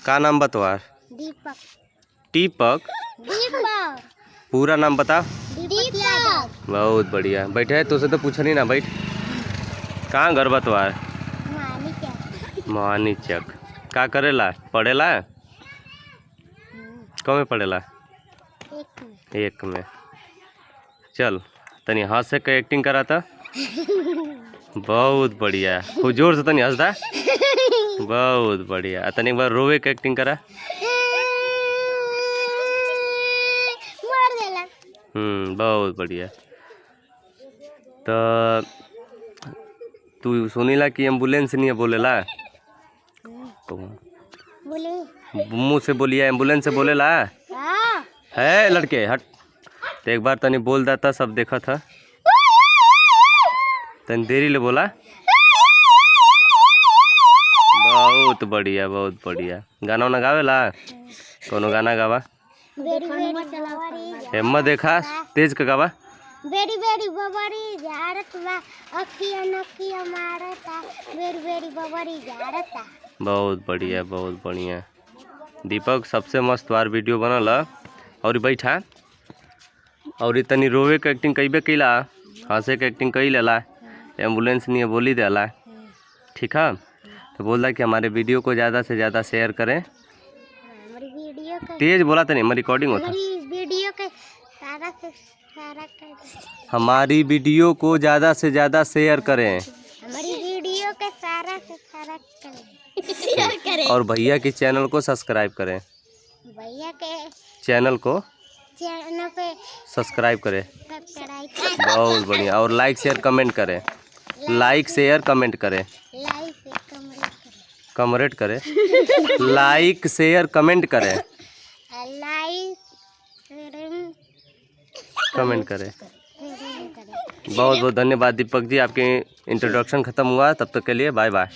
का नाम बतवा? दीपक। दीपक? दीपक। पूरा नाम बता। दीपक। बहुत बढ़िया। बैठे तुझसे तो पूछा नहीं ना, बैठ। कहाँ घर बतवा? मोहानी चक। का करेला? पढ़ेला? कौन में पढ़ेला? एक में। चल तनी हंस से के एक्टिंग करा था। बहुत बढ़िया। खूब जोर से तनी हंसदा। बहुत बढ़िया। तनी एक बार रोवे के एक्टिंग करा। बहुत बढ़िया। तो तू सुनीला कि एम्बुलेंस नहीं है बोलेला? मुँह से बोलिए, एम्बुलेंस से बोलेला? है लड़के हट। तो एक बार तनी बोल देता, सब देखा था। तनी देरी ले बोला। बहुत बढ़िया, बहुत बढ़िया। गाना वाना गावेला? कोनो गाना गावा। हिम्मत देखा, तेज का गावा। बेरी बेरी बबरी झाड़त बा, अखिया नखिया मारता, बेरी बेरी बबरी झाड़ता। बहुत बढ़िया, बहुत बढ़िया। दीपक सबसे मस्त वार वीडियो बनल। और बैठा और तनी रोवे के एक्टिंग कईबे कैला, हंसे के एक्टिंग कई लेला, एम्बुलेंस नहीं बोली देला। ठीक है, तो बोल रहा कि हमारे वीडियो को ज़्यादा से ज़्यादा शेयर करें। तेज बोला तो नहीं, हमारी रिकॉर्डिंग होता। हमारी वीडियो को ज़्यादा से ज़्यादा शेयर करें। हमारी वीडियो के सारा से सारा करें। और भैया के चैनल को सब्सक्राइब करें। भैया के चैनल को पे सब्सक्राइब करें। बहुत बढ़िया। और लाइक शेयर कमेंट करें। लाइक शेयर कमेंट करें। कमेंट करें। लाइक शेयर कमेंट करें। कमेंट करें। बहुत बहुत धन्यवाद दीपक जी, आपके इंट्रोडक्शन खत्म हुआ। तब तक के लिए बाय बाय।